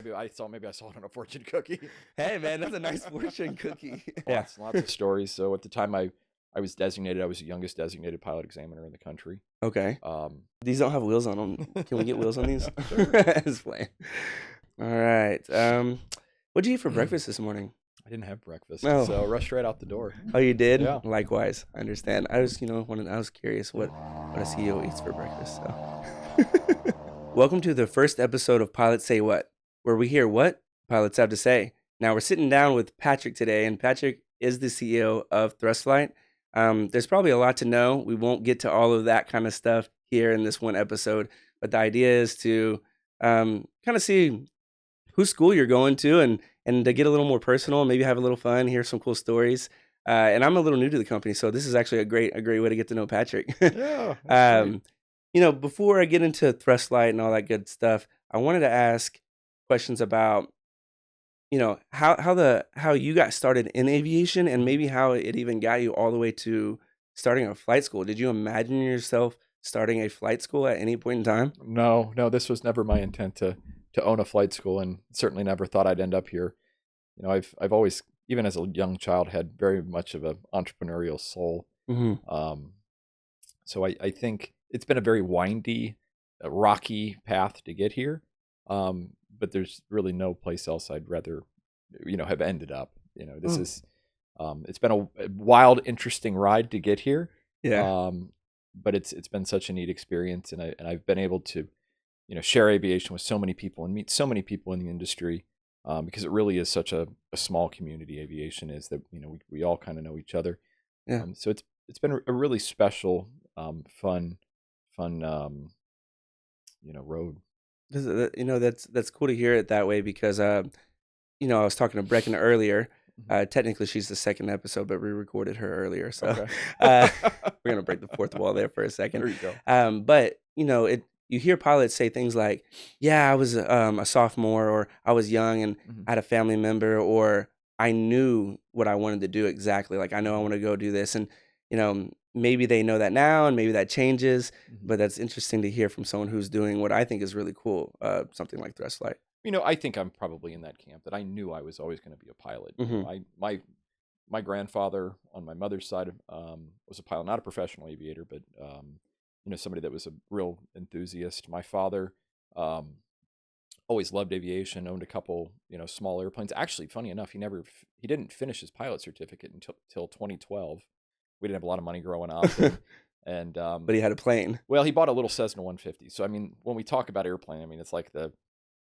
Maybe I saw it on a fortune cookie. Hey, man, that's a nice fortune cookie. Yeah. Lots of stories. So at the time I was designated, I was the youngest designated pilot examiner in the country. Okay. Um, These don't have wheels on them. Can we get wheels on these? Sure. Just playing. All right. What'd you eat for breakfast this morning? I didn't have breakfast, No. so rushed right out the door. Oh, you did? Yeah. Likewise. I understand. I was, I was curious what a CEO eats for breakfast. So, welcome to the first episode of Pilots Say What, where we hear what pilots have to say. Now we're sitting down with Patrick today, and Patrick is the CEO of Thrust Flight. There's probably a lot to know. We won't get to all of that kind of stuff here in this one episode, but the idea is to kind of see whose school you're going to and to get a little more personal, maybe have a little fun, hear some cool stories. And I'm a little new to the company, so this is actually a great way to get to know Patrick. Yeah. That's great. Before I get into Thrust Light and all that good stuff, I wanted to ask questions about how you got started in aviation and maybe how it even got you all the way to starting a flight school. Did you imagine yourself starting a flight school at any point in time? No, this was never my intent to own a flight school, and certainly never thought I'd end up here. I've always, even as a young child, had very much of an entrepreneurial soul. Mm-hmm. So I think it's been a very windy, rocky path to get here. But there's really no place else I'd rather, have ended up. This is, it's been a wild, interesting ride to get here. Yeah. But it's been such a neat experience, and I've been able to, share aviation with so many people and meet so many people in the industry, because it really is such a small community. Aviation is that we all kind of know each other. Yeah. So it's been a really special, fun, road. That's cool to hear it that way because I was talking to Brecken earlier. Technically, she's the second episode, but we recorded her earlier, so Okay. we're gonna break the fourth wall there for a second. There you go. But you hear pilots say things like, "Yeah, I was a sophomore," or "I was young and Mhm. I had a family member," or "I knew what I wanted to do exactly. Like I know I want to go do this," and maybe they know that now, and maybe that changes. Mhm. But that's interesting to hear from someone who's doing what I think is really cool, something like Thrust Flight. I think I'm probably in that camp that I knew I was always going to be a pilot. Mhm. My grandfather on my mother's side was a pilot, not a professional aviator, but somebody that was a real enthusiast. My father um, always loved aviation, owned a couple small airplanes. Actually, funny enough, he didn't finish his pilot certificate until 2012. We didn't have a lot of money growing up, and But he had a plane. well, he bought a little Cessna 150. So I mean, when we talk about airplane, I mean it's like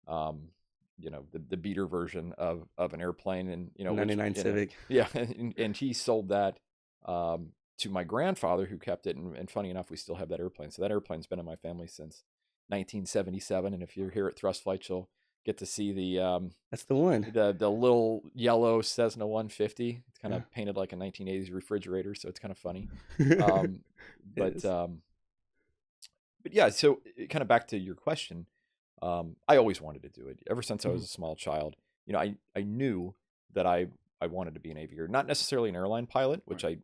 um, the beater version of an airplane, and 99 Civic. yeah, and he sold that to my grandfather, who kept it, and funny enough, we still have that airplane. So that airplane's been in my family since 1977, and if you're here at Thrust Flight, you'll get to see That's the one. the little yellow Cessna 150. It's kind Yeah. of painted like a 1980s refrigerator, so it's kind of funny. Um, It but is. but yeah, so kind of back to your question, I always wanted to do it ever since I was Mhm. a small child. I knew that I wanted to be an aviator, not necessarily an airline pilot, which Right.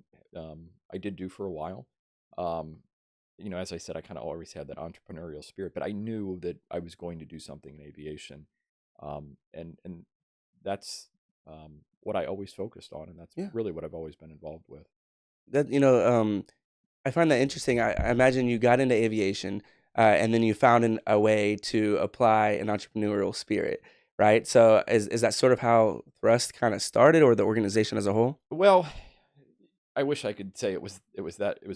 I did do for a while. Um, as I said, I kind of always had that entrepreneurial spirit, but I knew that I was going to do something in aviation, and that's what I always focused on, and that's Yeah. really what I've always been involved with. That I find that interesting. I imagine you got into aviation, and then you found a way to apply an entrepreneurial spirit, right? So is that sort of how Thrust kind of started, or the organization as a whole? Well, I wish I could say it was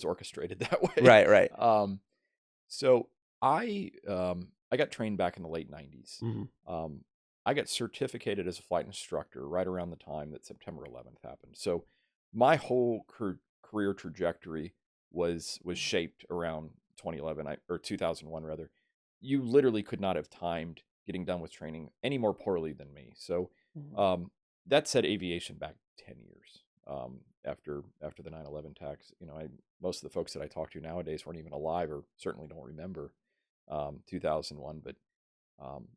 orchestrated that way. Right. Right. Um, so I got trained back in the late '90s. Mhm. I got certificated as a flight instructor right around the time that September 11th happened. So my whole career trajectory was shaped around 2011 or 2001 rather. You literally could not have timed getting done with training any more poorly than me. So Mhm. um, that set aviation back 10 years after the 9/11 attacks. Most of the folks that I talk to nowadays weren't even alive, or certainly don't remember 2001. But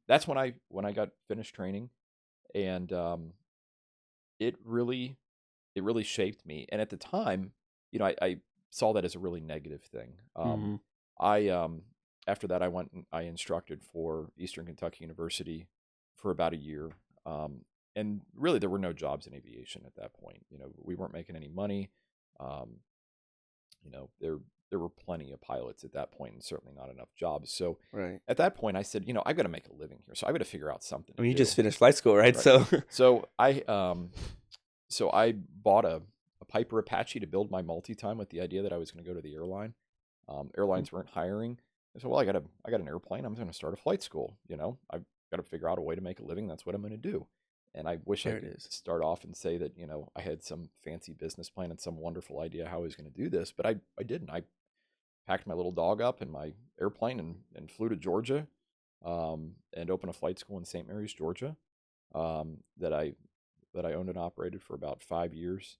that's when I got finished training, and it really shaped me. And at the time, I saw that as a really negative thing. Mhm. I After that, I went and I instructed for Eastern Kentucky University for about a year. And really, there were no jobs in aviation at that point. We weren't making any money. Um, there were plenty of pilots at that point, and certainly not enough jobs. So Right. at that point, I said, I've got to make a living here. So I've got to figure out something I to mean, you do. just finished flight school, right? Right. So So I bought a Piper Apache to build my multi-time with the idea that I was going to go to the airline. Airlines weren't hiring. I said, well, I got an airplane. I'm going to start a flight school. I've got to figure out a way to make a living. That's what I'm going to do. And I wish There I it could is. start off and say that, I had some fancy business plan and some wonderful idea how I was going to do this, but I didn't. I packed my little dog up in my airplane and flew to Georgia, and opened a flight school in St. Mary's, Georgia, that I owned and operated for about 5 years.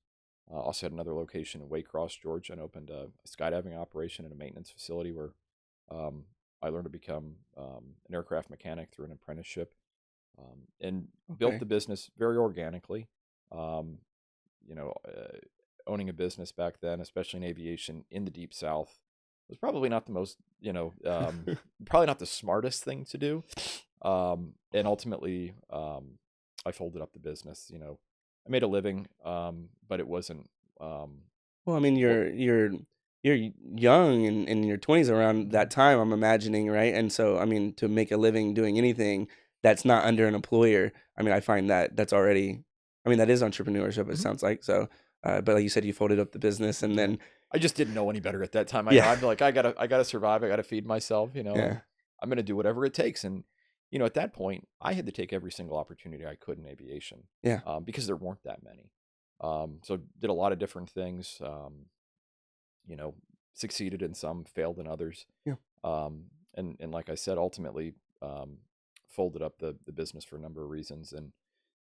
Also had another location in Waycross, Georgia, and opened a skydiving operation and a maintenance facility where I learned to become an aircraft mechanic through an apprenticeship, and built Okay. the business very organically. Um, you know, uh, Owning a business back then, especially in aviation in the deep south, was probably not the most, probably not the smartest thing to do. And ultimately, I folded up the business. I made a living, but it wasn't. Well, I mean, Well, you're young and in your 20s around that time, I'm imagining, right? And so, I mean, to make a living doing anything that's not under an employer, I mean, I find that that's already, I mean, that is entrepreneurship, it Mhm. sounds like. So, but like you said, you folded up the business and Yeah. then, I just didn't know any better at that time. I know yeah, I'm like, I gotta survive. I gotta feed myself. yeah, I'm gonna do whatever it takes. And at that point, I had to take every single opportunity I could in aviation, yeah. because there weren't that many. So did a lot of different things. You know, Succeeded in some, failed in others. Yeah. And like I said, ultimately, folded up the business for a number of reasons, and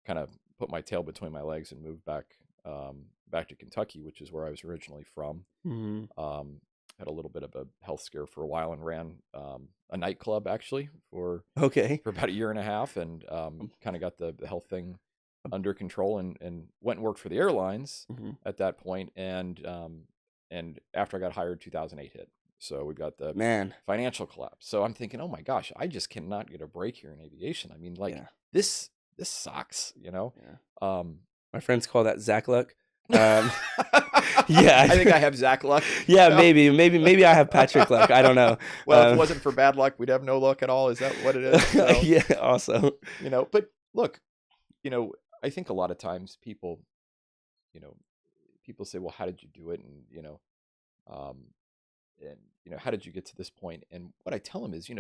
kind of put my tail between my legs and moved back to Kentucky, which is where I was originally from. Hmm. Um, had a little bit of a health scare for a while and ran a nightclub actually Okay. for about a year and a half, and Um, kind of got the health thing under control, and went and worked for the airlines mhm. at that point. And after I got hired, 2008 hit. So we got the Man, financial collapse. So I'm thinking, oh my gosh, I just cannot get a break here in aviation. I mean, like yeah, this sucks. yeah. Um, My friends call that Zach Luck. Um, yeah, I think I have Zach luck. yeah, maybe I have Patrick Luck. I don't know. Well, if it wasn't for bad luck, we'd have no luck at all. Is that what it is? So, yeah, also, but look, you know, I think a lot of times you know, people say, well, how did you do it? Um, and how did you get to this point? And what I tell them is,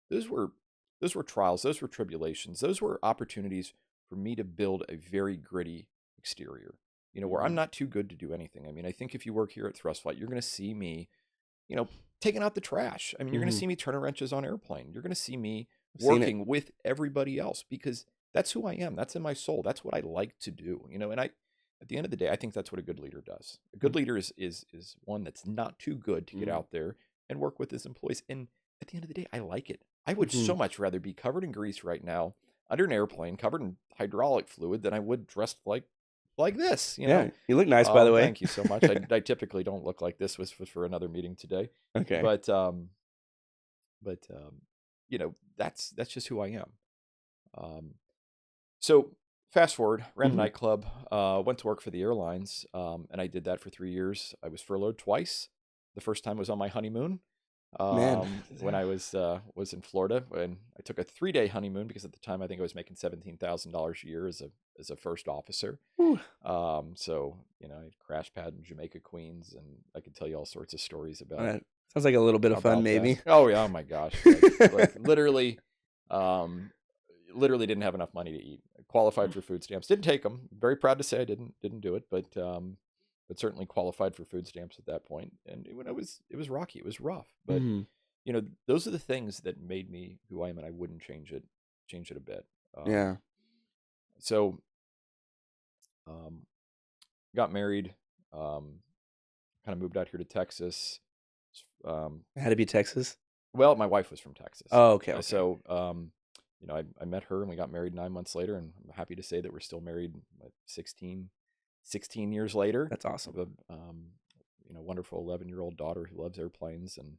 those were those were trials, those were tribulations, those were opportunities for me to build a very gritty exterior. Where I'm Mhm. not too good to do anything. I mean, I think if you work here at Thrust Flight, you're going to see me, you know, taking out the trash. I mean, you're going to Mhm. see me turning wrenches on airplane. You're going to see me I've seen it. working with everybody else, because that's who I am. That's in my soul. That's what I like to do. And at the end of the day, I think that's what a good leader does. A good leader is one that's not too good to get Mhm. out there and work with his employees. And at the end of the day, I like it. I would Mhm. so much rather be covered in grease right now under an airplane, covered in hydraulic fluid, than I would dressed like this. Yeah, you look nice, by the way. Thank you so much. I typically don't look like this. Was for another meeting today, Okay. but that's just who I am. Um, so fast forward, ran a Mhm. nightclub, went to work for the airlines, and I did that for 3 years. I was furloughed twice. The first time was on my honeymoon, Man. when I was in Florida, and I took a 3-day honeymoon because at the time I think I was making $17,000 a year as a first officer. Whew. So I had crash pad in Jamaica, Queens, and I could tell you all sorts of stories That sounds like a little bit of fun, about that. maybe. Oh yeah, oh my gosh, like um, literally didn't have enough money to eat. I qualified for food stamps, didn't take them. Very proud to say I didn't do it, but certainly qualified for food stamps at that point. And it was rocky, it was rough, but Mhm. those are the things that made me who I am, and I wouldn't change it a bit. Um, Yeah. so um, got married, kind of moved out here to Texas. Um, It had to be Texas? well, my wife was from Texas, Oh, okay, okay. so I met her and we got married 9 months later, and I'm happy to say that we're still married, 16 years later. That's I awesome. have a wonderful 11-year-old daughter who loves airplanes, and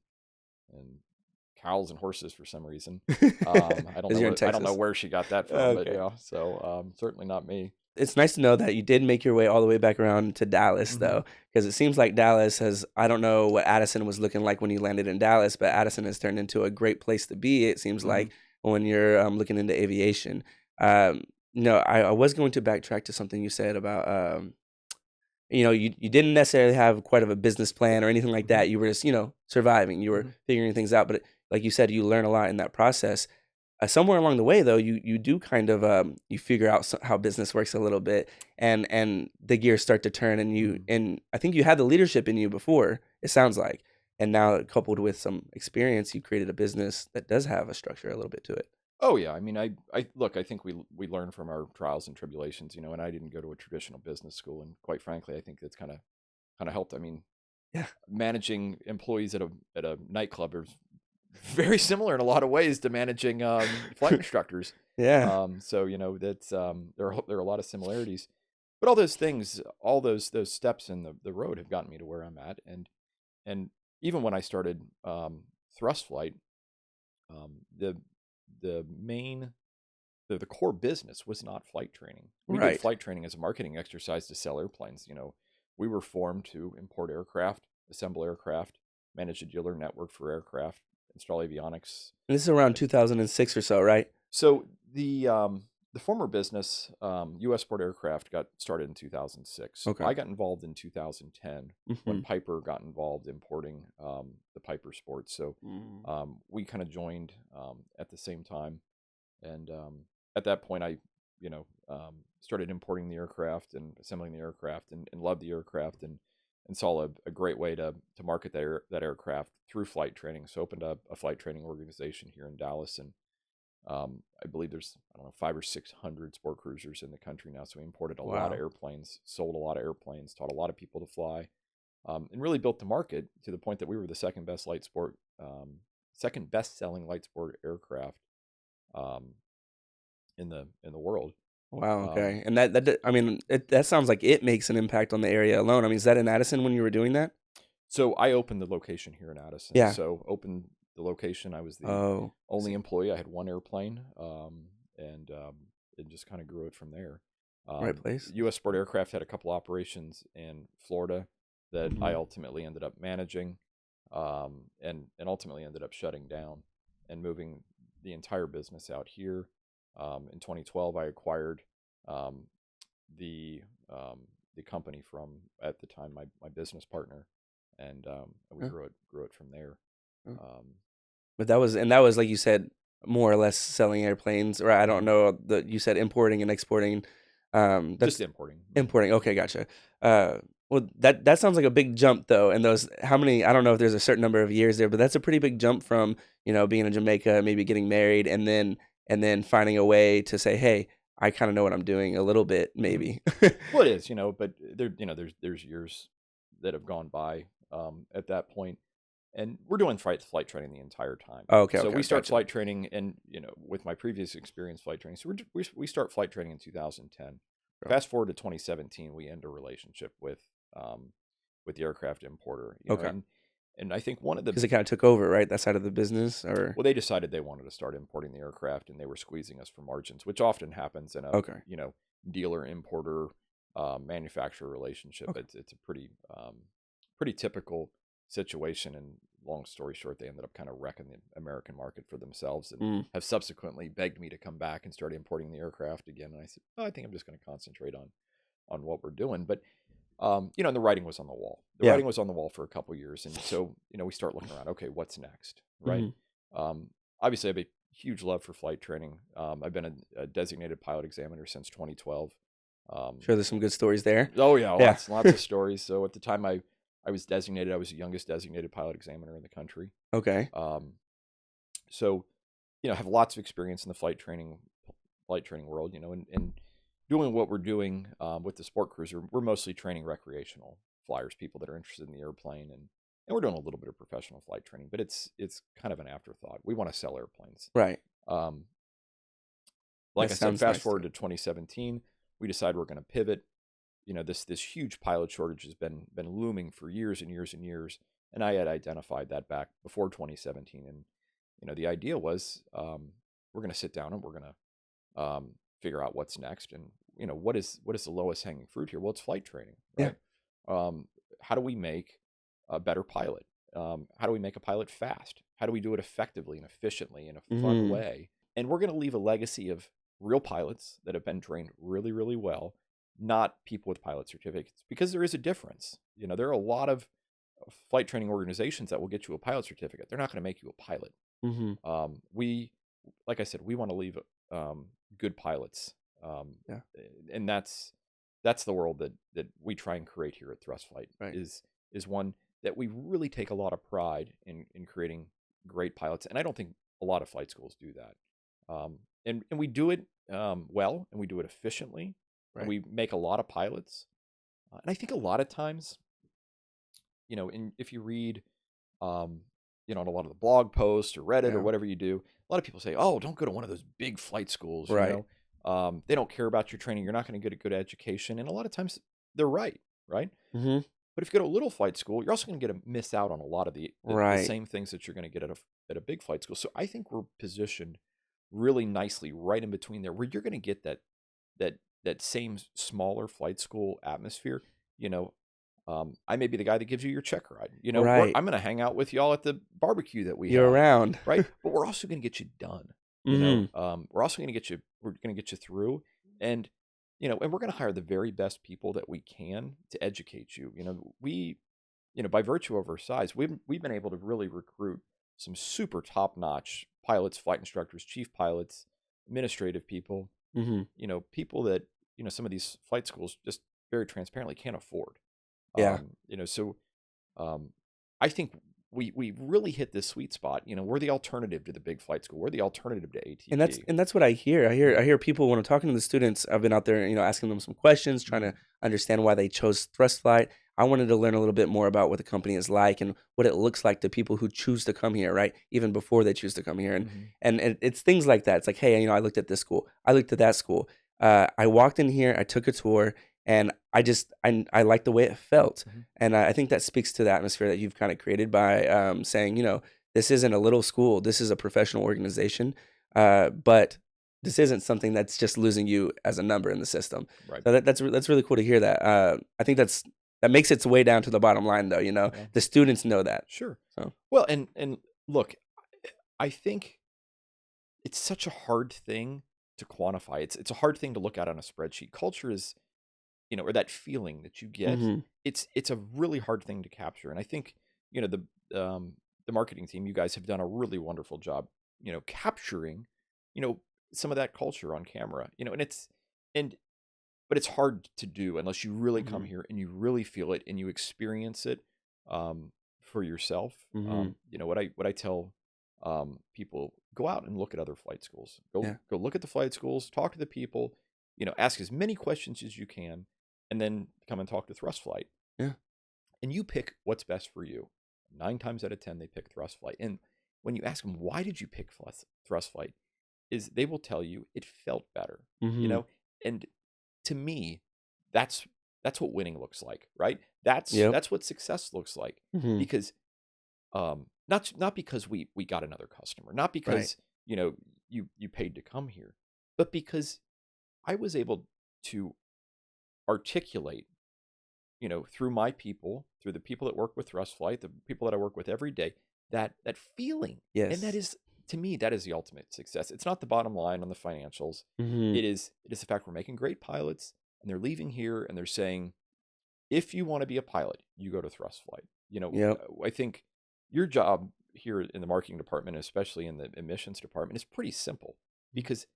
cows and horses for some reason. I don't 'Cause know you're in I don't know Texas. where she got that from, but Okay. yeah. So certainly not me. It's nice to know that you did make your way all the way back around to Dallas, Hmm. though, because it seems like Dallas has. I don't know what Addison was looking like when you landed in Dallas, but Addison has turned into a great place to be. It seems Hmm. like when you're looking into aviation. Um, no, I was going to backtrack to something you said about you didn't necessarily have quite of a business plan or anything like Hmm. that. You were just surviving. You were Hmm. figuring things out, but like you said, you learn a lot in that process. Somewhere along the way, though, you do kind of you figure out how business works a little bit, and the gears start to turn, Hmm. and I think you had the leadership in you before. It sounds like, and now coupled with some experience, you created a business that does have a structure a little bit to it. Oh yeah, I mean, I look. I think we learn from our trials and tribulations, and I didn't go to a traditional business school, and quite frankly, I think that's kind of helped. I mean, Yeah, managing employees at a nightclub is very similar in a lot of ways to managing flight instructors. yeah, So that's there are a lot of similarities, but all those things, all those steps in the road have gotten me to where I'm at, and even when I started thrust flight, the main the core business was not flight training. We did right. flight training as a marketing exercise to sell airplanes. We were formed to import aircraft, assemble aircraft, manage a dealer network for aircraft, install avionics. And this is around 2006 or so, right? So the former business, U.S. Sport Aircraft, got started in 2006. Okay. I got involved in 2010 when Mm-hmm. Piper got involved importing the Piper Sports. So Mm. we kind of joined at the same time, and at that point, I started importing the aircraft and assembling the aircraft, and loved the aircraft, and saw a great way to market that aircraft through flight training. So opened up a flight training organization here in Dallas, and I believe there's, I don't know, 500 or 600 sport cruisers in the country now. So we imported a lot of Wow. airplanes, sold a lot of airplanes, taught a lot of people to fly, and really built the market to the point that we were the second best selling light sport aircraft um, in the world. Wow. Um, Okay. And I mean, that sounds like it makes an impact on the area alone. I mean, is that in Addison when you were doing that? so I opened the location here in Addison. Yeah. So opened the location. I was the Oh, I only see. employee. I had one airplane, and it just kind of grew it from there. Right place. U.S. Sport Aircraft had a couple operations in Florida that I Mhm. ultimately ended up managing, and ultimately ended up shutting down and moving the entire business out here. In 2012, I acquired um, the um, the company from, at the time, my business partner, and we Yeah. grew it from there. Yeah. Um, But that was like you said, more or less selling airplanes, or I don't mhm. know. You said importing and exporting. Just That's importing. Hmm. importing. Okay, gotcha. Uh, well, that sounds like a big jump though. And those, how many? I don't know if there's a certain number of years there, but that's a pretty big jump from being in Jamaica, maybe getting married, and then finding a way to say, hey, I kind of know what I'm doing a little bit, Hmm. maybe. Well, it is, but there's years that have gone by at that point, and we're doing flight training the entire time. Okay, So okay, we start gotcha. flight training, and with my previous experience flight training, so we start flight training in 2010. Bro. Fast forward to 2017, we end a relationship um, with the aircraft importer, Okay, and I think one of the because it kind of took over, right? That side of the business, or well, they decided they wanted to start importing the aircraft, and they were squeezing us for margins, which often happens in a okay, dealer importer manufacturer relationship. okay. It's a pretty typical situation. And long story short, they ended up kind of wrecking the American market for themselves, and Mm, have subsequently begged me to come back and start importing the aircraft again. And I said, oh, I think I'm just going to concentrate on what we're doing. But and the writing was on the wall. The yeah. writing was on the wall for a couple years, and so we start looking around. Okay, what's next, right? Hmm. Um, Obviously, I have a huge love for flight training. I've been a designated pilot examiner since 2012. Um, Sure, there's some good stories there. oh yeah, Yeah. lots of stories. So at the time I was designated, I was the youngest designated pilot examiner in the country. Okay. Um, so I have lots of experience in the flight training world. And doing what we're doing with the sport cruiser, we're mostly training recreational flyers, people that are interested in the airplane, and we're doing a little bit of professional flight training, but it's kind of an afterthought. We want to sell airplanes. Right. Um, like That I said, sounds fast nice forward too. to 2017, we decided we're going to pivot. This huge pilot shortage has been looming for years and years and years, and I had identified that back before 2017, the idea was, we're going to sit down and we're going to figure out what's next, and what is the lowest hanging fruit here? Well, it's flight training, Yeah. right? How do we make a better pilot? How do we make a pilot fast? How do we do it effectively and efficiently in a fun Mm-hmm. way? And we're going to leave a legacy of real pilots that have been trained really, really well, not people with pilot certificates, because there is a difference. There are a lot of flight training organizations that will get you a pilot certificate. They're not going to make you a pilot. Mm-hmm. We, like I said, we want to leave good pilots, Yeah. and that's the world that we try and create here at Thrust Flight. Right. Is one that we really take a lot of pride in creating great pilots, and I don't think a lot of flight schools do that. And we do it well, and we do it efficiently, and Right. we make a lot of pilots. And I think a lot of times, if you read, um, on a lot of the blog posts or Reddit or Yeah. whatever you do, a lot of people say, "Oh, don't go to one of those big flight schools." Right. They don't care about your training. You're not going to get a good education, and a lot of times they're right, right? Mm-hmm. But if you go to a little flight school, you're also going to miss out on a lot of the Right. same things that you're going to get at a big flight school. So I think we're positioned really nicely right in between there, where you're going to get that that same smaller flight school atmosphere. You know, I may be the guy that gives you your check ride. Right. I'm going to hang out with y'all at the barbecue that we You're have, around. right? But we're also going to get you done. Mm-hmm. We're also going to get you. We're going to get you through, and and we're going to hire the very best people that we can to educate you. By virtue of our size, we've been able to really recruit some super top notch pilots, flight instructors, chief pilots, administrative people. Mm-hmm. People that some of these flight schools just very transparently can't afford. Yeah. So I think we really hit this sweet spot. We're the alternative to the big flight school. We're the alternative to And that's ATP. and that's what I hear. I hear people when I'm talking to the students. I've been out there, asking them some questions, trying to understand why they chose Thrust Flight. I wanted to learn a little bit more about what the company is like and what it looks like to people who choose to come here, right? Even before they choose to come here, and Mhm. and it's things like that. It's like, hey, I looked at this school, I looked at that school. I walked in here, I took a tour, and I liked the way it felt, Mhm. and I think that speaks to the atmosphere that you've kind of created by saying, this isn't a little school, this is a professional organization, but this isn't something that's just losing you as a number in the system. Right. So that's really cool to hear that. I think that makes its way down to the bottom line, though. Yeah. The students know that. Sure. So Well, and look, I think it's such a hard thing to quantify. It's a hard thing to look at on a spreadsheet. Culture is, or that feeling that you get. hmm It's a really hard thing to capture. And I think, the marketing team, you guys have done a really wonderful job, capturing, you know, some of that culture on camera. And but it's hard to do unless you really come hmm here and you really feel it and you experience it for yourself. hmm What I tell people: go out and look at other flight schools. Go yeah, go look at the flight schools. Talk to the people. Ask as many questions as you can, and then come and talk to Thrust Flight. yeah, And you pick what's best for you. 9 times out of 10, they pick Thrust Flight. And when you ask them why did you pick Thrust Flight, is they will tell you it felt better. You hmm know, and to me, that's that's what winning looks like, right? That's yep, that's what success looks like. hmm Because not because we got another customer, not right, because you paid to come here, but because I was able to articulate, through my people, through the people that work with Thrust Flight, the people that I work with every day, that feeling. And that yes, is, to me, that is the ultimate success. It's not the bottom line on the financials. hmm It is the fact we're making great pilots, and they're leaving here and they're saying, if you want to be a pilot, you go to Thrust Flight. yep, I think your job here in the marketing department, especially in the admissions department, is pretty simple, because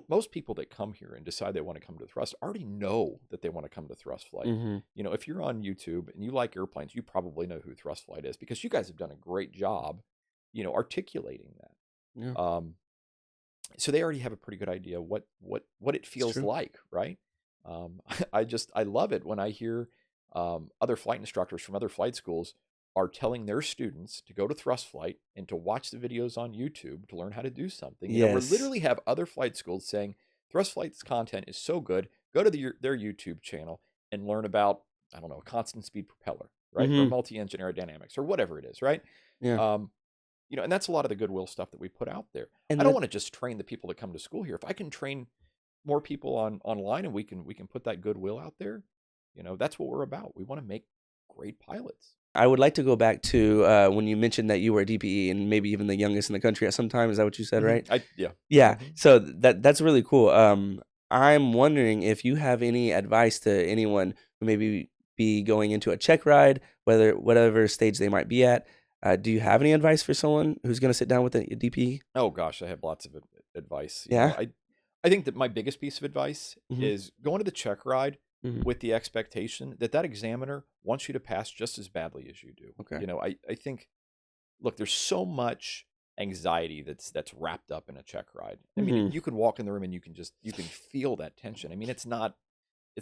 most people that come here and decide they want to come to Thrust already know that they want to come to Thrust Flight. hmm If you're on YouTube and you like airplanes, you probably know who Thrust Flight is, because you guys have done a great job, articulating yeah, that. So they already have a pretty good idea what it it's feels true. like, right? I love it when I hear other flight instructors from other flight schools are telling their students to go to Thrust Flight and to watch the videos on YouTube to learn how to do something. We Yes, literally have other flight schools saying Thrust Flight's content is so good, go to their YouTube channel and learn about, I don't know, a constant speed propeller, right? Or hmm multi-engine aerodynamics or whatever it is, right? yeah, Um, and that's a lot of the goodwill stuff that we put out there. And I don't that, want to just train the people that come to school here. If I can train more people online and we can put that goodwill out there, that's what we're about. We want to make great pilots. I would like to go back to when you mentioned that you were a DPE and maybe even the youngest in the country at some time. Is that what you said, right? Yeah. Yeah. So that's really cool. I'm wondering if you have any advice to anyone who maybe be going into a check ride, whatever stage they might be at. Do you have any advice for someone who's going to sit down with a DPE? Oh gosh, I have lots of advice. Yeah. I think that my biggest piece of advice Mhm. is going to the check ride Mhm. with the expectation that examiner wants you to pass just as badly as you do. Okay. I think, look, there's so much anxiety that's wrapped up in a check ride. I mean, Mhm. you can walk in the room and you can feel that tension. I mean, it's not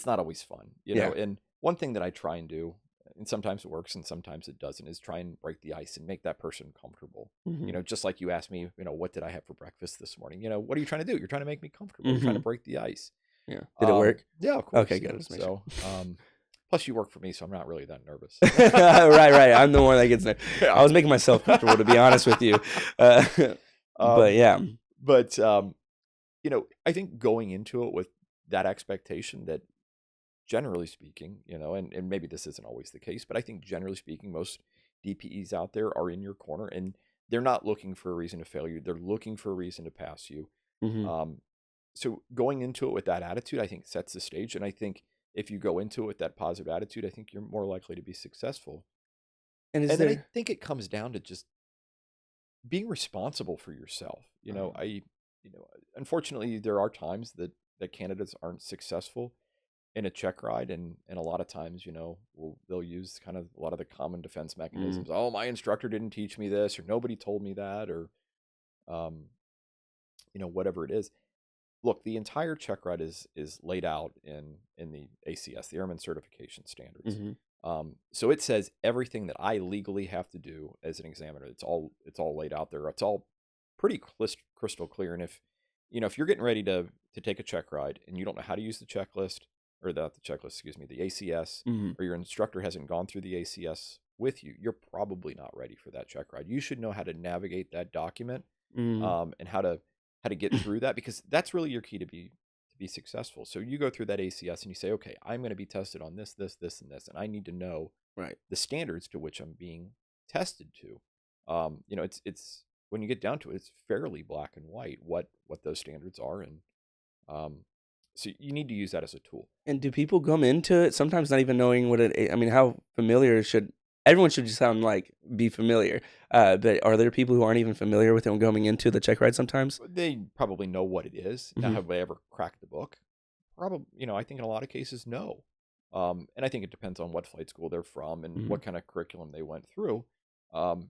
always fun, Yeah. And one thing that I try and do, and sometimes it works and sometimes it doesn't, is try and break the ice and make that person comfortable. Mhm. Just like you asked me, what did I have for breakfast this morning? What are you trying to do? You're trying to make me comfortable. You're trying to Mhm. break the ice. Yeah. Did it work? Yeah, of course. Okay, good. Just make sure. So, plus you work for me, so I'm not really that nervous. Right. I'm the one that gets nervous. Yeah. I was making myself comfortable, to be honest with you. But yeah. But I think going into it with that expectation that, generally speaking, and maybe this isn't always the case, but I think generally speaking, most DPEs out there are in your corner and they're not looking for a reason to fail you. They're looking for a reason to pass you. Mhm. So going into it with that attitude, I think sets the stage. And I think if you go into it with that positive attitude, I think you're more likely to be successful. And is And then I there? think it comes down to just being responsible for yourself. Unfortunately, there are times that candidates aren't successful in a check ride, and a lot of times, they'll use kind of a lot of the common defense mechanisms. Oh, my instructor didn't teach me this, or nobody told me that, or um, whatever it is. Look, the entire check ride is laid out in the ACS, the Airman Certification Standards. Mhm. So it says everything that I legally have to do as an examiner. It's all laid out there. It's all pretty crystal clear. And if you're getting ready to take a check ride and you don't know how to use the checklist, or the checklist, excuse me, the ACS, Mhm. or your instructor hasn't gone through the ACS with you, you're probably not ready for that check ride. You should know how to navigate that document, Mhm. and how to get through that, because that's really your key to be successful. So you go through that ACS and you say, okay, I'm going to be tested on this, this, this, and this, and I need to know Right. the standards to which I'm being tested to. It's when you get down to it, it's fairly black and white what those standards are, and um, so you need to use that as a tool. And do people come into it sometimes not even knowing what it? I mean, how familiar should everyone should just sound like be familiar? But are there people who aren't even familiar with it going into the check ride sometimes? They probably know what it is. Now, Mhm. have they ever cracked the book? Probably, I think in a lot of cases, no. And I think it depends on what flight school they're from and Mhm. what kind of curriculum they went through. Um,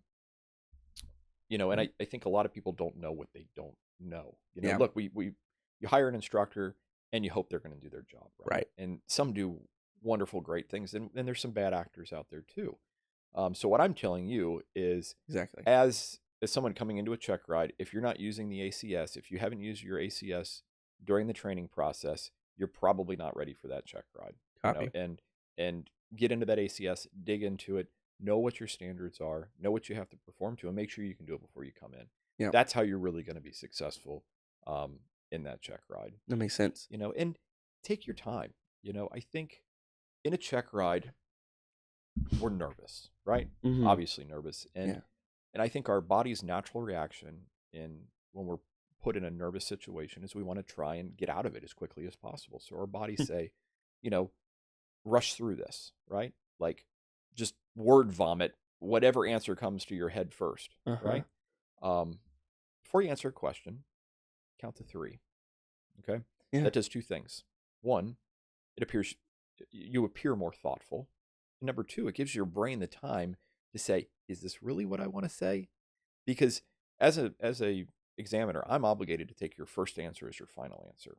and I think a lot of people don't know what they don't know. Yeah. Look, you hire an instructor and you hope they're going to do their job right. Right. And some do wonderful, great things, and there's some bad actors out there too. So what I'm telling you is, Exactly. as someone coming into a check ride, if you're not using the ACS, if you haven't used your ACS during the training process, you're probably not ready for that check ride. Copy. And get into that ACS, dig into it, know what your standards are, know what you have to perform to, and make sure you can do it before you come in. Yeah. That's how you're really going to be successful in that check ride. That makes sense. And take your time. I think in a check ride, we're nervous, right? Mhm. Obviously nervous. And Yeah. and I think our body's natural reaction when we're put in a nervous situation is we want to try and get out of it as quickly as possible. So our bodies say, rush through this, right? Like, just word vomit whatever answer comes to your head first, right? Before you answer a question, count to 3. Okay? Yeah. That does 2 things. 1, you appear more thoughtful. And number 2, it gives your brain the time to say, is this really what I want to say? Because as a examiner, I'm obligated to take your first answer as your final answer,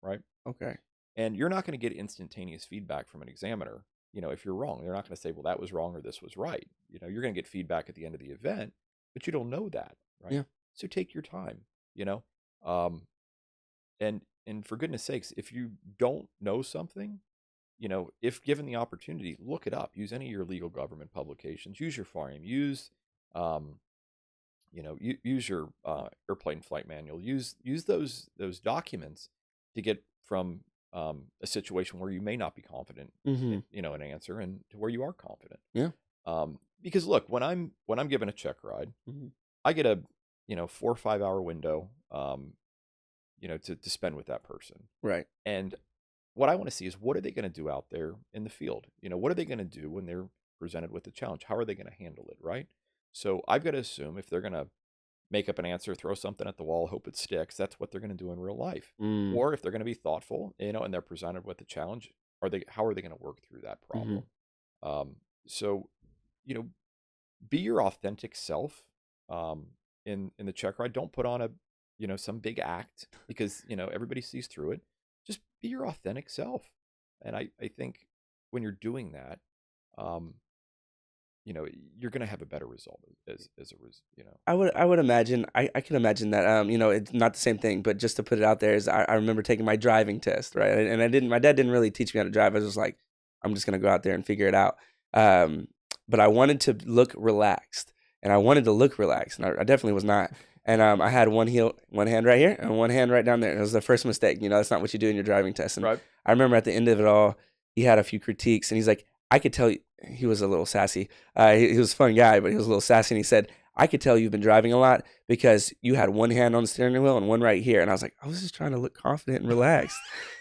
right? Okay. And you're not going to get instantaneous feedback from an examiner. If you're wrong, they're not going to say, well, that was wrong or this was right. You're going to get feedback at the end of the event, but you don't know that, right? Yeah. So take your time, um, and for goodness sakes, if you don't know something, if given the opportunity, look it up. Use any of your legal government publications. Use your FARIM. Use use your airplane flight manual. Use those documents to get from a situation where you may not be confident Mm-hmm. in, an answer, and to where you are confident. Yeah. Because look, when I'm given a check ride, Mm-hmm. I get a 4 or 5 hour window, to spend with that person. Right. And what I want to see is, what are they going to do out there in the field? What are they going to do when they're presented with the challenge? How are they going to handle it, right? So I've got to assume if they're going to make up an answer, throw something at the wall, hope it sticks, that's what they're going to do in real life. Mm. Or if they're going to be thoughtful, and they're presented with a challenge, how are they going to work through that Mm-hmm. problem? So, you know, be your authentic self in the check ride. Don't put on some big act, because everybody sees through it. Just be your authentic self. And I think when you're doing that, um you're going to have a better result as a I would imagine I can imagine that it's not the same thing, but just to put it out there is I remember taking my driving test, right? And my dad didn't really teach me how to drive. I was just like, I'm just gonna go out there and figure it out. Um, but I wanted to look relaxed, and I definitely was not. And I had one hand right here and one hand right down there. It was the first mistake. That's not what you do in your driving test. And right. I remember at the end of it all, he had a few critiques, and he's like, I could tell you, he was a little sassy. He was a fun guy, but he was a little sassy. And he said, I could tell you've been driving a lot because you had one hand on the steering wheel and one right here. And I was like, I was just trying to look confident and relaxed.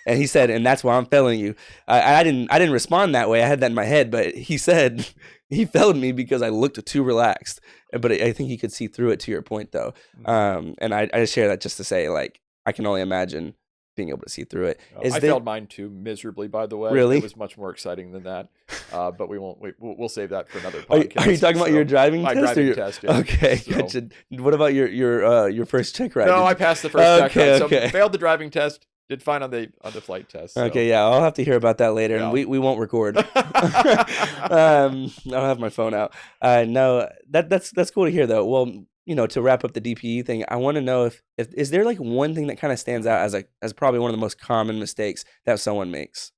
And he said, and that's why I'm failing you. I didn't respond that way. I had that in my head, but he said he failed me because I looked too relaxed. But I think he could see through it, to your point, though. And I just share that just to say, like, I can only imagine being able to see through it. I failed mine too miserably, by the way. Really? It was much more exciting than that. But we'll save that for another podcast. Are you talking about your driving my test? driving test, yeah. Okay, So- gotcha. What about your first check ride? No, I passed the first check ride. So okay. failed the driving test. Did fine on the flight test. So. Okay, yeah, I'll have to hear about that later, and Yeah. we won't record. I'll have my phone out. No, that's cool to hear, though. Well, to wrap up the DPE thing, I want to know if is there like one thing that kind of stands out as probably one of the most common mistakes that someone makes.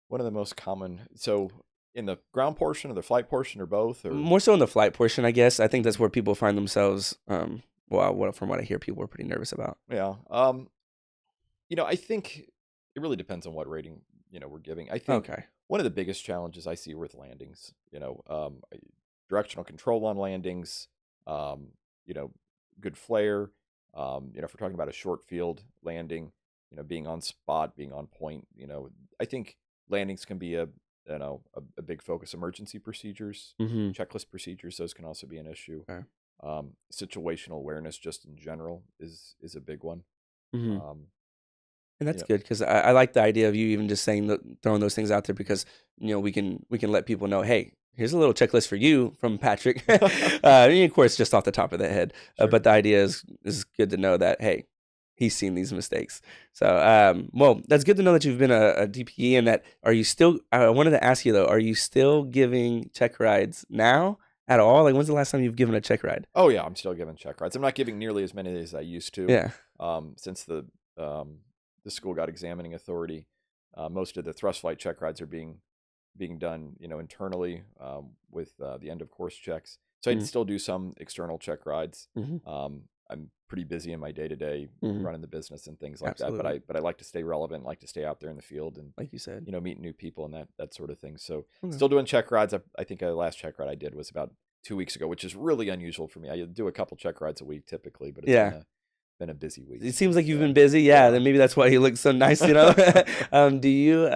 One of the most common. So in the ground portion or the flight portion or both, or More so in the flight portion, I guess. I think that's where people find themselves. Well, from what I hear, people are pretty nervous about. yeah. I think it really depends on what rating we're giving. I think Okay. one of the biggest challenges I see with landings, directional control on landings, good flare. If we're talking about a short field landing, being on spot, being on point, I think landings can be a big focus. Emergency procedures, Mm-hmm. checklist procedures, those can also be an issue. Okay. Situational awareness, just in general, is a big one. Mm-hmm. And that's Yeah. good because I like the idea of you even just throwing those things out there because we can let people know, hey, here's a little checklist for you from Patrick. And of course, just off the top of the head, Sure. but the idea is good to know that, hey, he's seen these mistakes. So well, that's good to know that you've been a DPE and that. Are you still? I wanted to ask you though, are you still giving check rides now at all? Like, when's the last time you've given a check ride? Oh yeah, I'm still giving check rides. I'm not giving nearly as many as I used to. Yeah. Since the school got examining authority, most of the thrust flight check rides are being done, internally, with the end of course checks. So I Mhm. still do some external check rides. Mhm. I'm pretty busy in my day to day Mhm. running the business and things like that. Absolutely. But I like to stay relevant, like to stay out there in the field and Like you said. meet new people and that sort of thing. So Okay. still doing check rides. I think the last check ride I did was about 2 weeks ago, which is really unusual for me. I do a couple check rides a week typically, but it's Yeah. been a busy week. It seems like you've So, been busy. Yeah, yeah. then maybe that's why you look so nice, Do you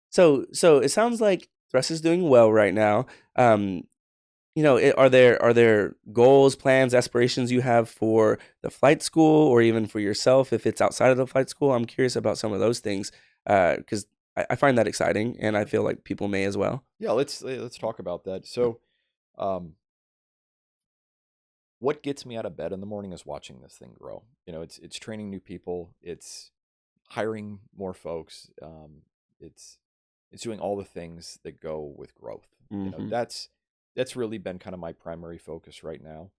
so it sounds like Thrust is doing well right now. Are there goals, plans, aspirations you have for the flight school or even for yourself if it's outside of the flight school? I'm curious about some of those things because I find that exciting and I feel like people may as well. Yeah, let's talk about that. So, what gets me out of bed in the morning is watching this thing grow. It's training new people, it's hiring more folks, it's doing all the things that go with growth. Mhm. That's really been kind of my primary focus right now.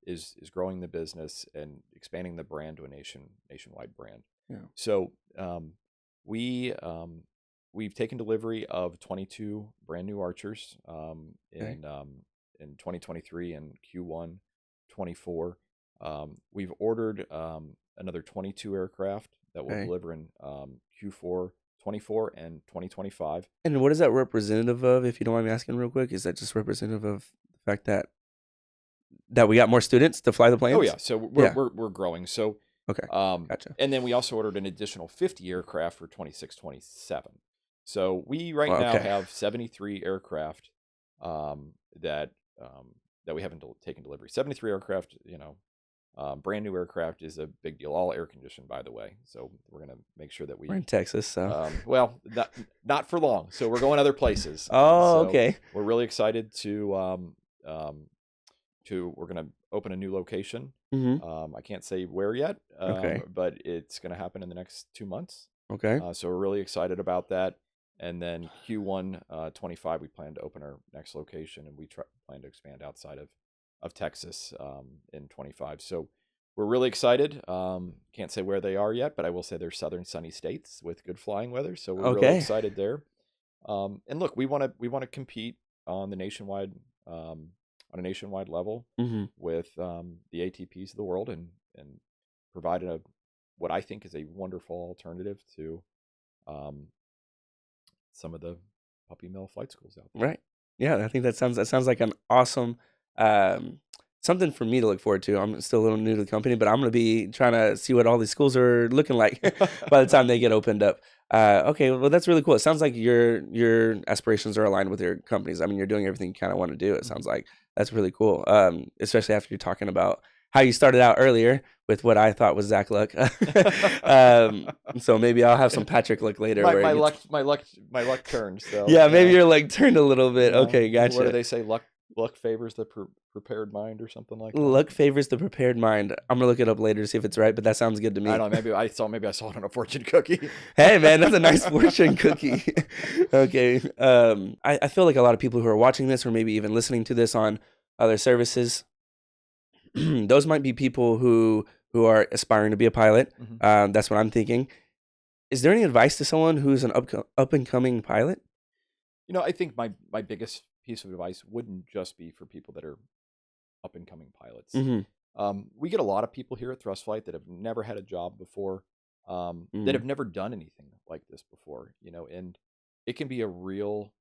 Is growing the business and expanding the brand to a nationwide brand. Yeah. So we we've taken delivery of 22 brand new Archers Okay. in 2023 and Q1 24. We've ordered another 22 aircraft that will Okay. deliver in Q4 24 and 2025. And what is that representative of, if you don't mind me asking real quick? Is that just representative of the fact that we got more students to fly the planes? Oh yeah, so we're Yeah. we're growing. So Okay. um, Gotcha. and then we also ordered an additional 50 aircraft for 26, 27. So we right Well, now okay. have 73 aircraft um, that that we haven't taken delivery. 73 aircraft, brand new aircraft is a big deal. All air conditioned, by the way. So we're gonna make sure that We're we in Texas, so. well, not for long. So we're going other places. Oh, So okay. we're really excited to we're going to open a new location. Mm-hmm. I can't say where yet, Okay. but it's going to happen in the next 2 months. Okay. So we're really excited about that. And then Q1 25, we plan to open our next location, and we plan to expand outside of Texas in 25. So we're really excited. Can't say where they are yet, but I will say they're southern sunny states with good flying weather. So we're really Okay. excited there. And look, we want to compete on the nationwide on a nationwide level Mm-hmm. with the ATPs of the world, and provide what I think is a wonderful alternative to some of the puppy mill flight schools out there. Right. Yeah, I think that sounds like an awesome something for me to look forward to. I'm still a little new to the company, but I'm gonna be trying to see what all these schools are looking like by the time they get opened up. Okay, well that's really cool. It sounds like your aspirations are aligned with your company's. I mean, you're doing everything you kind of want to do. It sounds like that's really cool. Especially after you're talking about how you started out earlier with what I thought was Zach Luck. So maybe I'll have some Patrick Luck later. my, where my it gets- my luck turned. So Yeah, maybe you're like turned a little bit. Okay, what do gotcha. they say? Luck favors the prepared mind, or something like that. Luck favors the prepared mind. I'm gonna look it up later to see if it's right, but that sounds good to me. I don't know. Maybe I saw it on a fortune cookie. Hey man, that's a nice fortune cookie. Okay. I feel like a lot of people who are watching this or maybe even listening to this on other services, those might be people who are aspiring to be a pilot. Mhm. That's what I'm thinking. Is there any advice to someone who's an up and coming pilot? I think my biggest piece of advice wouldn't just be for people that are up and coming pilots. Mm-hmm. We get a lot of people here at Thrust Flight that have never had a job before, that have never done anything like this before, and it can be a real,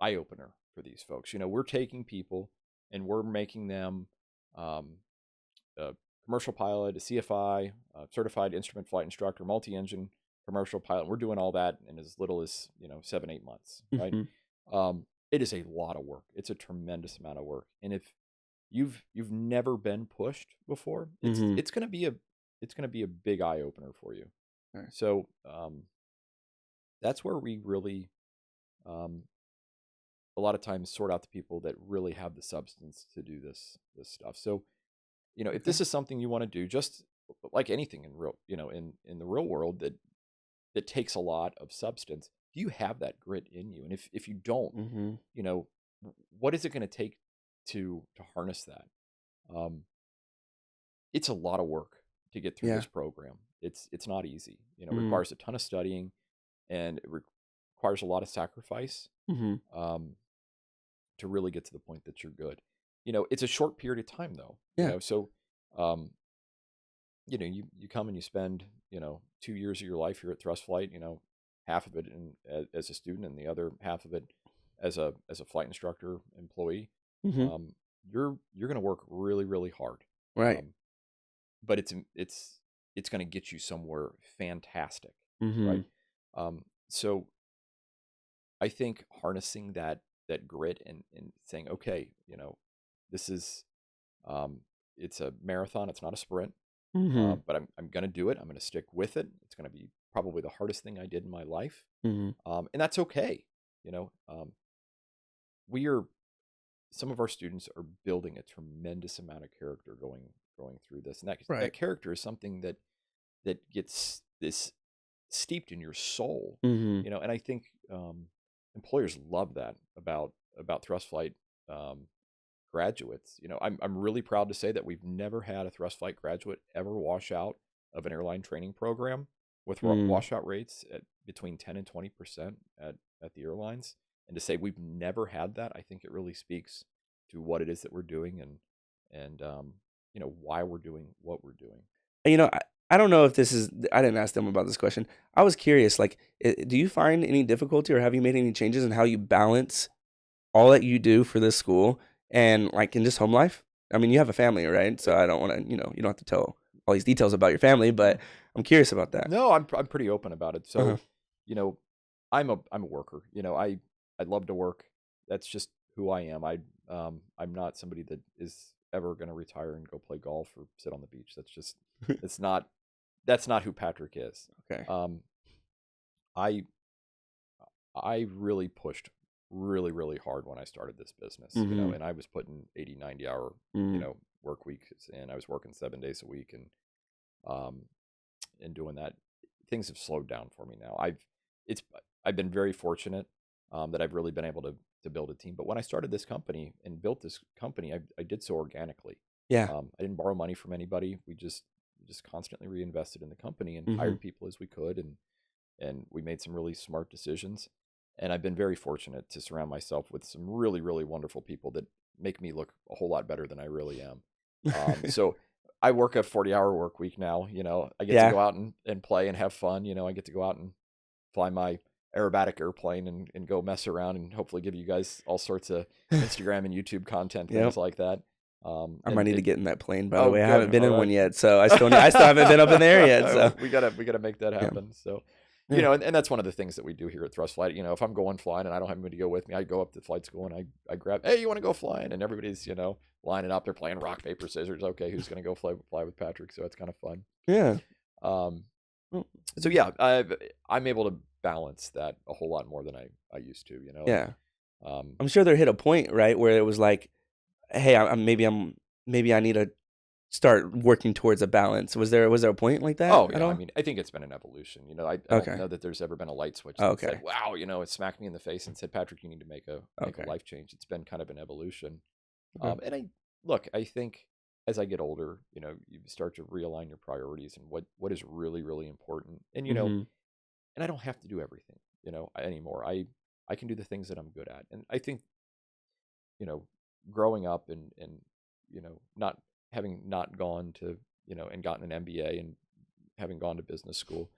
eye opener for these folks. We're taking people and we're making them a commercial pilot, a CFI, a certified instrument flight instructor, multi-engine commercial pilot. We're doing all that in as little as 7-8 months, right? Mm-hmm. It is a lot of work. It's a tremendous amount of work, and if you've never been pushed before, Mm-hmm. it's gonna be a big eye opener for you. Right. So that's where we really um, a lot of times sort out the people that really have the substance to do this stuff. So if this is something you want to do, just like anything in real in the real world that takes a lot of substance, do you have that grit in you? And if you don't, Mm-hmm. What is it going to take to harness that? It's a lot of work to get through Yeah. this program. It's not easy. It Mhm. requires a ton of studying, and it requires a lot of sacrifice Mm-hmm. to really get to the point that you're good. It's a short period of time though. Yeah. So um, you come and you spend 2 years of your life here at Thrust Flight. Half of it as a student, and the other half of it as a flight instructor employee. Mm-hmm. You're going to work really, really hard, Right. but it's going to get you somewhere fantastic, Mm-hmm. right? So I think harnessing that grit and saying, okay, this is it's a marathon. It's not a sprint. Mm-hmm. But I'm going to do it. I'm going to stick with it. It's going to be probably the hardest thing I did in my life. Mm-hmm. And that's okay. Some of our students are building a tremendous amount of character going through this. And that Right. character is something that gets this steeped in your soul, Mm-hmm. and I think employers love that about Thrust Flight graduates. I'm really proud to say that we've never had a Thrust Flight graduate ever wash out of an airline training program with washout rates at between 10 and 20% at the airlines. to say we've never had that, I think it really speaks to what it is that we're doing, and why we're doing what we're doing. I don't know if this is, I didn't ask them about this question. I was curious, like, do you find any difficulty or have you made any changes in how you balance all that you do for this school and like in just home life? I mean, you have a family, right? So I don't want to, you don't have to tell all these details about your family, but I'm curious about that. No, I'm pretty open about it. Uh-huh. So, I'm a worker. I love to work. That's just who I am. I'm not somebody that is ever going to retire and go play golf or sit on the beach. It's not that's not who Patrick is. Okay. I I really pushed really, really hard when I started this business, Mhm. and I was putting 80, 90 hour, Mm. work weeks in. I was working 7 days a week um, and doing that. Things have slowed down for me now. It's, I've been very fortunate that I've really been able to build a team. But when I started this company and built this company, I did so organically. Yeah. I didn't borrow money from anybody. We just constantly reinvested in the company and Mhm. hired people as we could, and we made some really smart decisions. And I've been very fortunate to surround myself with some really, really wonderful people that make me look a whole lot better than I really am. So I work a 40-hour work week now. I get to Yeah. go out and play and have fun. I get to go out and fly my aerobatic airplane and go mess around and hopefully give you guys all sorts of Instagram and YouTube content, Yep. things like that. I might And need to it, get in that plane, by the oh, way. I good. haven't been All in one right. yet, so I still haven't been up in there yet. So we gotta make that yeah. happen. So, Yeah. and that's one of the things that we do here at Thrust Flight. If I'm going flying and I don't have anybody to go with me, I go up to flight school and I grab, hey, you want to go flying? And everybody's, lining up. They're playing rock, paper, scissors. Okay, who's going to go fly with Patrick? So it's kind of fun. Yeah. Um, Well, so yeah, I'm able to balance that a whole lot more than I used to, yeah. and, I'm sure there hit a point, right, where it was like, hey, maybe I need to start working towards a balance. Was there a point like that oh at yeah, I all? mean, I think it's been an evolution. I don't Okay. know that there's ever been a light switch Oh, that okay. said, wow, it smacked me in the face and said, Patrick, you need to make a Okay. life change. It's been kind of an evolution. Okay. And I think as I get older, you start to realign your priorities and what is really, really important. And, Mhm. and I don't have to do everything, anymore. I can do the things that I'm good at. And I think, growing up and, not having not gone to, and gotten an MBA and having gone to business school,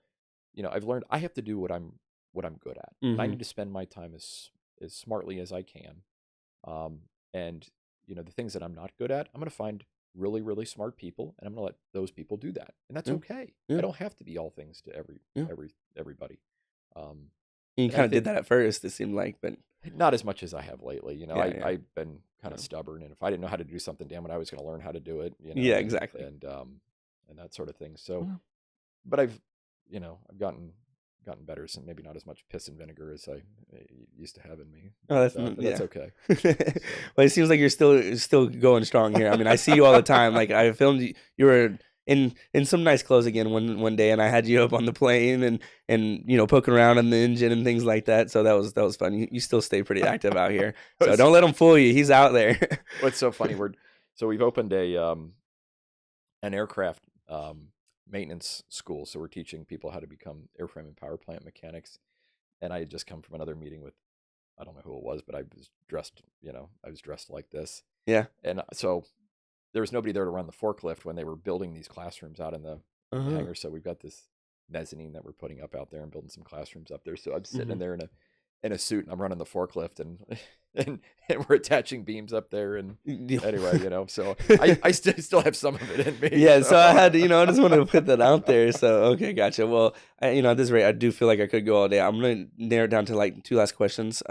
I've learned I have to do what I'm good at. And I Mhm. need to spend my time as smartly as I can. And the things that I'm not good at, I'm going to find really, really smart people, and I'm going to let those people do that, and that's Yeah. okay. Yeah. I don't have to be all things to Yeah. everybody. Um, You and I kind of did think that at first, it seemed like, but not as much as I have lately. yeah, yeah. I've been kind Yeah. of stubborn, and if I didn't know how to do something, damn it, I was going to learn how to do it. Yeah, And exactly. and that sort of thing. So, Well, but I've gotten better, so maybe not as much piss and vinegar as I used to have in me, oh, that's but that's yeah. okay. So. Well, it seems like you're still going strong here. I mean, I see you all the time. Like I filmed you, you were in some nice clothes again one day, and I had you up on the plane and poking around on the engine and things like that. So that was fun. You still stay pretty active out here. So don't let him fool you. He's out there. What's so funny? We've opened an aircraft maintenance school, so we're teaching people how to become airframe and power plant mechanics. And I had just come from another meeting with, I don't know who it was, but I was dressed like this. Yeah. And so there was nobody there to run the forklift when they were building these classrooms out in the hangar. So we've got this mezzanine that we're putting up out there and building some classrooms up there. So I'm sitting in there in a suit, and I'm running the forklift, and and we're attaching beams up there. And anyway, so I still have some of it in me. Yeah, so I had to, I just wanted to put that out there. So, okay, gotcha. Well, at this rate, I do feel like I could go all day. I'm going to narrow it down to like 2 last questions.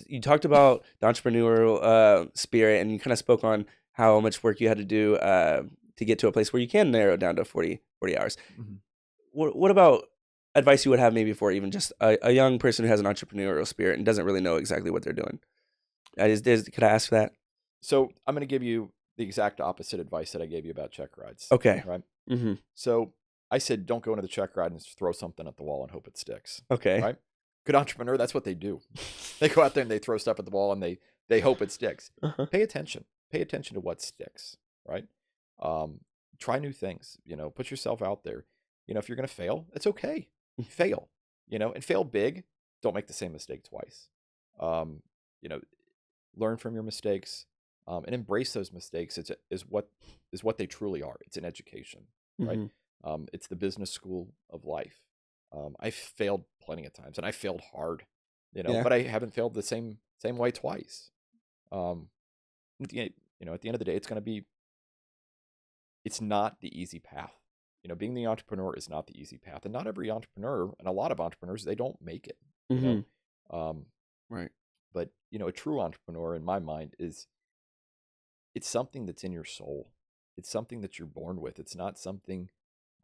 You talked about the entrepreneurial spirit, and you kind of spoke on how much work you had to do to get to a place where you can narrow it down to 40 hours. Mhm. What about advice you would have maybe for even just a young person who has an entrepreneurial spirit and doesn't really know exactly what they're doing? Could I ask that? So I'm going to give you the exact opposite advice that I gave you about check rides. Okay. Right. Mm-hmm. So I said, don't go into the check ride and just throw something at the wall and hope it sticks. Okay. Right. Good entrepreneur, that's what they do. They go out there and they throw stuff at the wall and they hope it sticks. Uh-huh. Pay attention to what sticks. Right. Try new things. Put yourself out there. If you're going to fail, it's okay. Fail. And fail big. don't make the same mistake twice. You know, learn from your mistakes, and embrace those mistakes. Is what they truly are. It's an education, right? It's the business school of life. I failed plenty of times, and I failed hard, Yeah. but I haven't failed the same way twice. At the end of the day, it's not the easy path. Being the entrepreneur is not the easy path, and not every entrepreneur, and a lot of entrepreneurs, they don't make it. Right. But a true entrepreneur, in my mind, it's something that's in your soul. It's something that you're born with. It's not something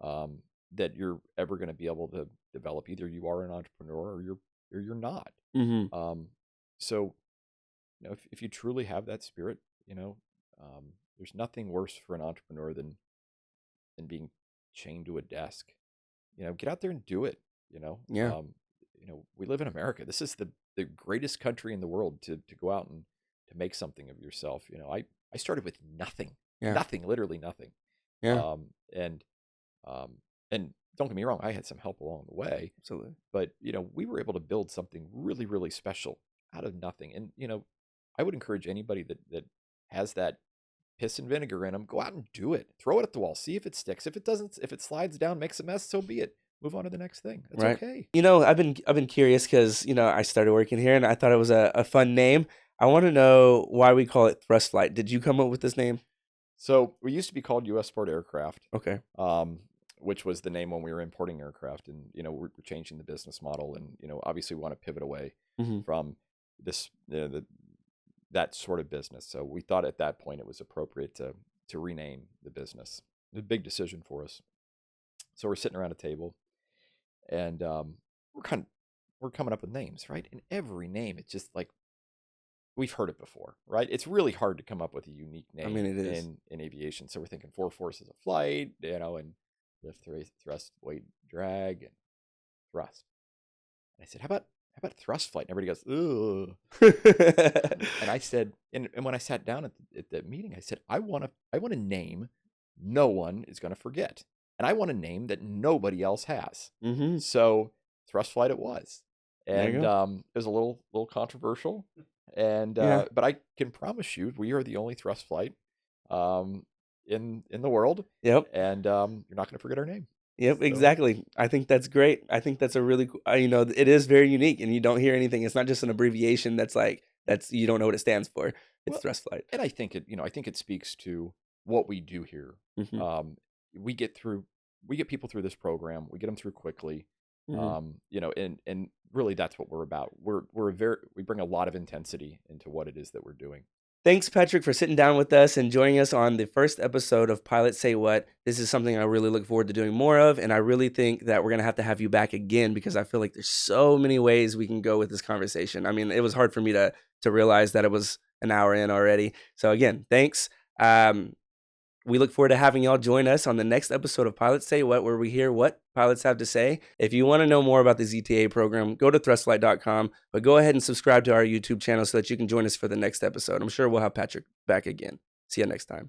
that you're ever going to be able to develop. Either you are an entrepreneur or you're not. So, if you truly have that spirit, there's nothing worse for an entrepreneur than being chained to a desk. Get out there and do it. Yeah. We live in America. This is the greatest country in the world to go out and to make something of yourself. I started with nothing. Yeah. Nothing, literally nothing. Yeah. And don't get me wrong, I had some help along the way. Absolutely. But we were able to build something really, really special out of nothing. And I would encourage anybody that has that piss and vinegar in them, go out and do it. Throw it at the wall. See if it sticks. If it doesn't, if it slides down, makes a mess, so be it. Move on to the next thing. That's Right. okay. I've been curious because I started working here and I thought it was a fun name. I want to know why we call it Thrust Flight. Did you come up with this name? So we used to be called U.S. Sport Aircraft. Okay. Which was the name when we were importing aircraft, and we're changing the business model, and obviously we want to pivot away from this that sort of business. So we thought at that point it was appropriate to rename the business. It was a big decision for us. So we're sitting around a table, and we're coming up with names, right? And every name, it's just like we've heard it before, right? It's really hard to come up with a unique name. I mean, it is. in aviation. So we're thinking 4 forces of flight, and lift, thrust, weight, drag, and thrust. And I said, how about thrust flight? And everybody goes, ugh. And I said, and when I sat down at the meeting, I said, I want a name no one is going to forget, and I want a name that nobody else has. So thrust flight it was, and it was a little controversial, and but I can promise you, we are the only thrust flight in the world. Yep. And you're not going to forget our name. Yep, exactly. I think that's great. I think that's a really it is very unique, and you don't hear anything. It's not just an abbreviation that's you don't know what it stands for. It's Thrust Flight. And I think it speaks to what we do here. We get people through this program. We get them through quickly. And really that's what we're about. We bring a lot of intensity into what it is that we're doing. Thanks, Patrick, for sitting down with us and joining us on the first episode of Pilots Say What. This is something I really look forward to doing more of, and I really think that we're going to have you back again because I feel like there's so many ways we can go with this conversation. I mean, it was hard for me to realize that it was an hour in already. So again, thanks. We look forward to having y'all join us on the next episode of Pilots Say What, where we hear what pilots have to say. If you want to know more about the ZTA program, go to thrustflight.com, but go ahead and subscribe to our YouTube channel so that you can join us for the next episode. I'm sure we'll have Patrick back again. See you next time.